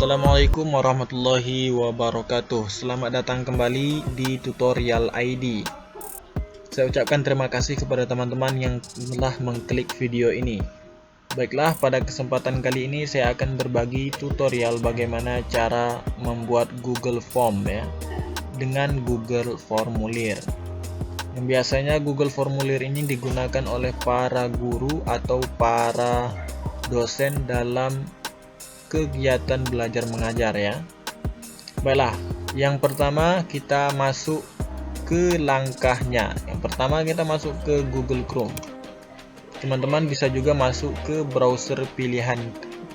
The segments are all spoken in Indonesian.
Assalamualaikum warahmatullahi wabarakatuh. Selamat datang kembali di Tutorial ID. Saya ucapkan terima kasih kepada teman-teman yang telah mengklik video ini. Baiklah, pada kesempatan kali ini saya akan berbagi tutorial bagaimana cara membuat Google Form ya, dengan Google Formulir. Yang biasanya Google Formulir ini digunakan oleh para guru atau para dosen dalam kegiatan belajar mengajar ya. Baiklah, yang pertama kita masuk ke langkahnya. Yang pertama kita masuk ke Google Chrome. Teman-teman bisa juga masuk ke browser pilihan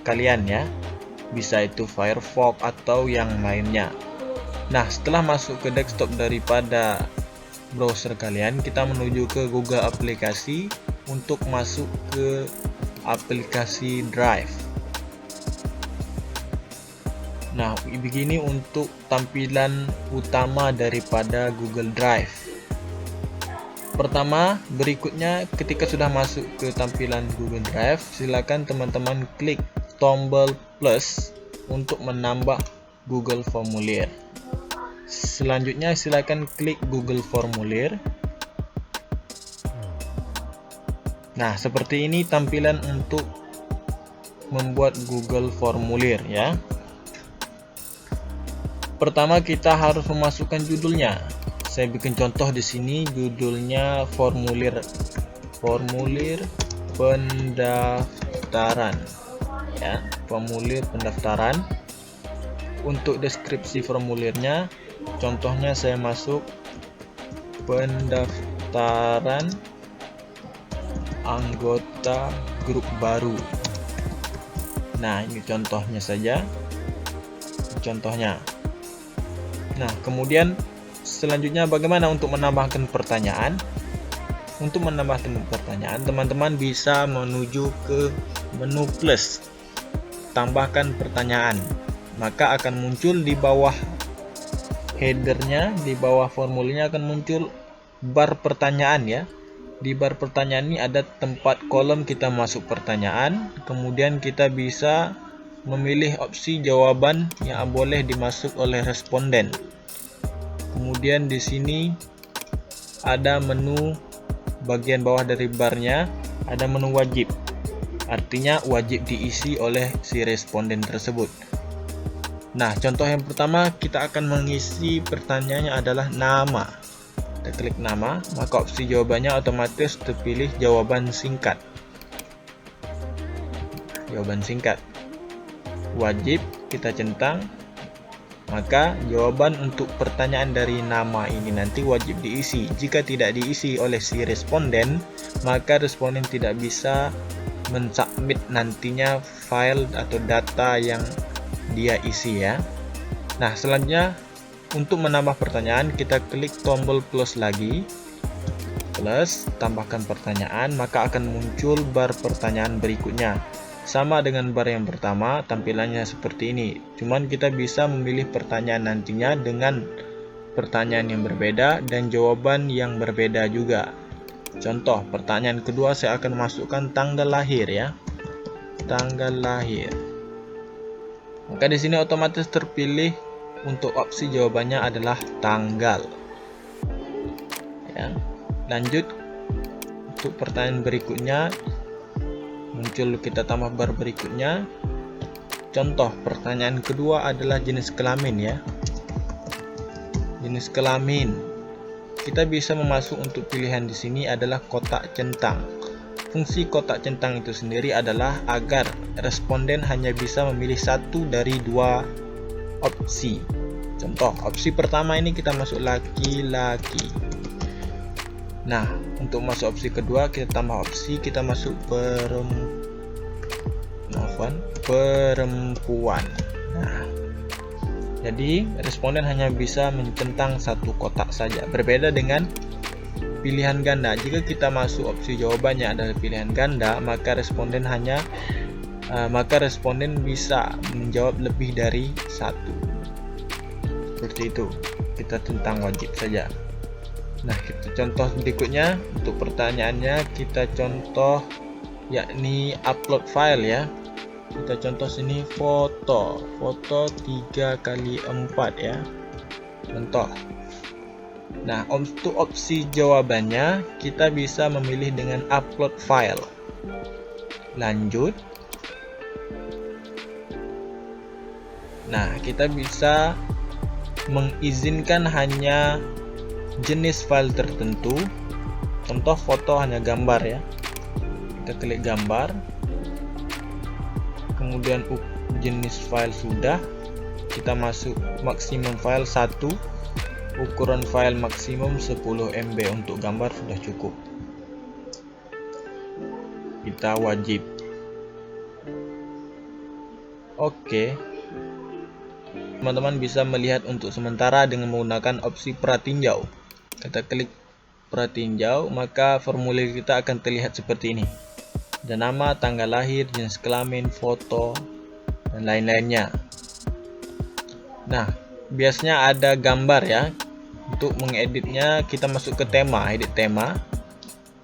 kalian ya. Bisa itu Firefox atau yang lainnya. Nah, setelah masuk ke desktop daripada browser kalian, kita menuju ke Google Aplikasi untuk masuk ke aplikasi Drive. Nah, begini untuk tampilan utama daripada Google Drive. Pertama, berikutnya ketika sudah masuk ke tampilan Google Drive, silakan teman-teman klik tombol plus untuk menambah Google Formulir. Selanjutnya silakan klik Google Formulir. Nah, seperti ini tampilan untuk membuat Google Formulir ya. Pertama kita harus memasukkan judulnya. Saya bikin contoh di sini, judulnya formulir pendaftaran ya, formulir pendaftaran. Untuk deskripsi formulirnya, contohnya saya masuk pendaftaran anggota grup baru. Nah, ini contohnya saja. Nah, kemudian selanjutnya bagaimana untuk menambahkan pertanyaan? Untuk menambahkan pertanyaan, teman-teman bisa menuju ke menu plus, tambahkan pertanyaan. Maka akan muncul di bawah headernya, di bawah formulirnya akan muncul bar pertanyaan ya. Di bar pertanyaan ini ada tempat kolom kita masuk pertanyaan, kemudian kita bisa memilih opsi jawaban yang boleh dimasuk oleh responden. Kemudian di sini ada menu bagian bawah dari barnya, ada menu wajib. Artinya wajib diisi oleh si responden tersebut. Nah, contoh yang pertama kita akan mengisi pertanyaannya adalah nama. Kita klik nama, maka opsi jawabannya otomatis terpilih jawaban singkat. Jawaban singkat. Wajib kita centang, maka jawaban untuk pertanyaan dari nama ini nanti wajib diisi. Jika tidak diisi oleh si responden, maka responden tidak bisa mensubmit nantinya file atau data yang dia isi ya. Nah, selanjutnya untuk menambah pertanyaan kita klik tombol plus lagi, plus tambahkan pertanyaan, maka akan muncul bar pertanyaan berikutnya. Sama dengan bar yang pertama, tampilannya seperti ini. Cuman kita bisa memilih pertanyaan nantinya dengan pertanyaan yang berbeda dan jawaban yang berbeda juga. Contoh, pertanyaan kedua saya akan masukkan tanggal lahir ya. Tanggal lahir. Maka di sini otomatis terpilih untuk opsi jawabannya adalah tanggal. Ya. Lanjut untuk pertanyaan berikutnya. Muncul kita tambah bar berikutnya. Contoh pertanyaan kedua adalah jenis kelamin ya. Jenis kelamin. Kita bisa memasuk untuk pilihan di sini adalah kotak centang. Fungsi kotak centang itu sendiri adalah agar responden hanya bisa memilih satu dari dua opsi. Contoh, opsi pertama ini kita masuk laki-laki. Nah, untuk masuk opsi kedua kita tambah opsi, kita masuk perempuan. Nah, jadi responden hanya bisa mencentang satu kotak saja. Berbeda dengan pilihan ganda. Jika kita masuk opsi jawabannya adalah pilihan ganda, maka responden bisa menjawab lebih dari satu. Seperti itu. Kita centang wajib saja. Nah, kita contoh berikutnya untuk pertanyaannya kita contoh yakni upload file ya. Kita contoh sini foto 3x4 ya, contoh. Nah, untuk opsi jawabannya kita bisa memilih dengan upload file. Lanjut. Nah, kita bisa mengizinkan hanya jenis file tertentu. Contoh foto hanya gambar ya. Kita klik gambar. Kemudian jenis file sudah. Kita masuk maksimum file 1. Ukuran file maksimum 10 MB untuk gambar sudah cukup. Kita wajib. Oke. Teman-teman bisa melihat untuk sementara dengan menggunakan opsi pratinjau. Kita klik pratinjau, maka formulir kita akan terlihat seperti ini. Ada nama, tanggal lahir, jenis kelamin, foto, dan lain-lainnya. Nah, biasanya ada gambar ya. Untuk mengeditnya kita masuk ke tema, edit tema.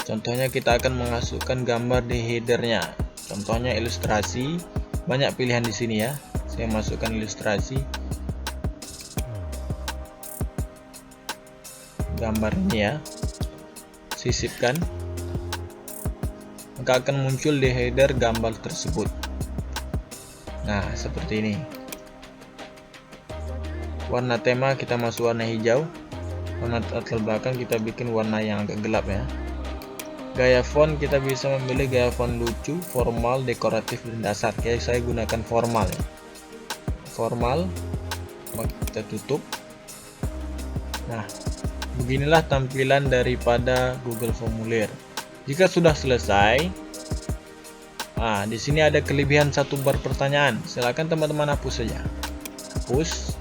Contohnya kita akan memasukkan gambar di headernya. Contohnya ilustrasi. Banyak pilihan di sini ya. Saya masukkan ilustrasi. Gambar ini ya. Sisipkan. Maka akan muncul di header gambar tersebut. Nah, seperti ini. Warna tema kita masuk warna hijau. Warna latar belakang kita bikin warna yang agak gelap ya. Gaya font kita bisa memilih gaya font lucu, formal, dekoratif, dan dasar. Oke, saya gunakan formal ya. Formal. Kita tutup. Nah, beginilah tampilan daripada Google Formulir. Jika sudah selesai, di sini ada kelebihan satu bar pertanyaan. Silakan teman-teman hapus saja. Hapus.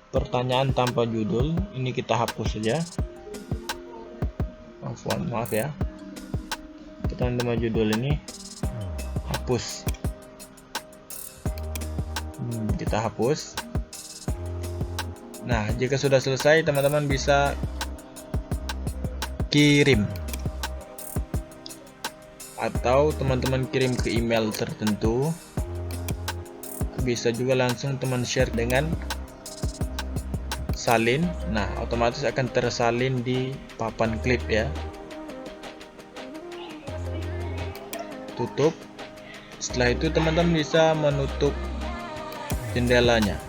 Pertanyaan tanpa judul ini kita hapus saja. Maaf ya. Pertanyaan tanpa judul ini hapus. Kita hapus. Nah, jika sudah selesai, teman-teman bisa kirim, atau teman-teman kirim ke email tertentu. Bisa juga langsung teman share dengan salin. Nah, otomatis akan tersalin di papan klip ya. Tutup. Setelah itu teman-teman bisa menutup jendelanya.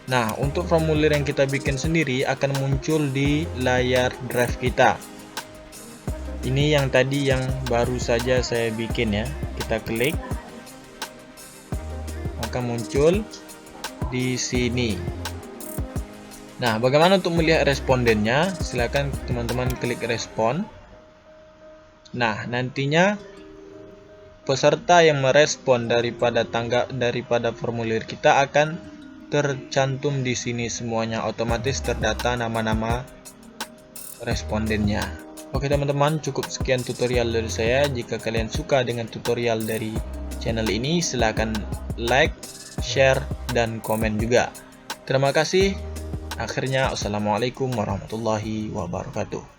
Nah, untuk formulir yang kita bikin sendiri akan muncul di layar drive kita. Ini yang tadi yang baru saja saya bikin ya. Kita klik, maka muncul di sini. Nah, bagaimana untuk melihat respondennya? Silakan teman-teman klik respon. Nah, nantinya peserta yang merespon daripada formulir kita akan tercantum di sini semuanya, otomatis terdata nama-nama respondennya. Oke teman-teman, cukup sekian tutorial dari saya. Jika kalian suka dengan tutorial dari channel ini, silahkan like, share, dan komen juga. Terima kasih. Akhirnya, assalamualaikum warahmatullahi wabarakatuh.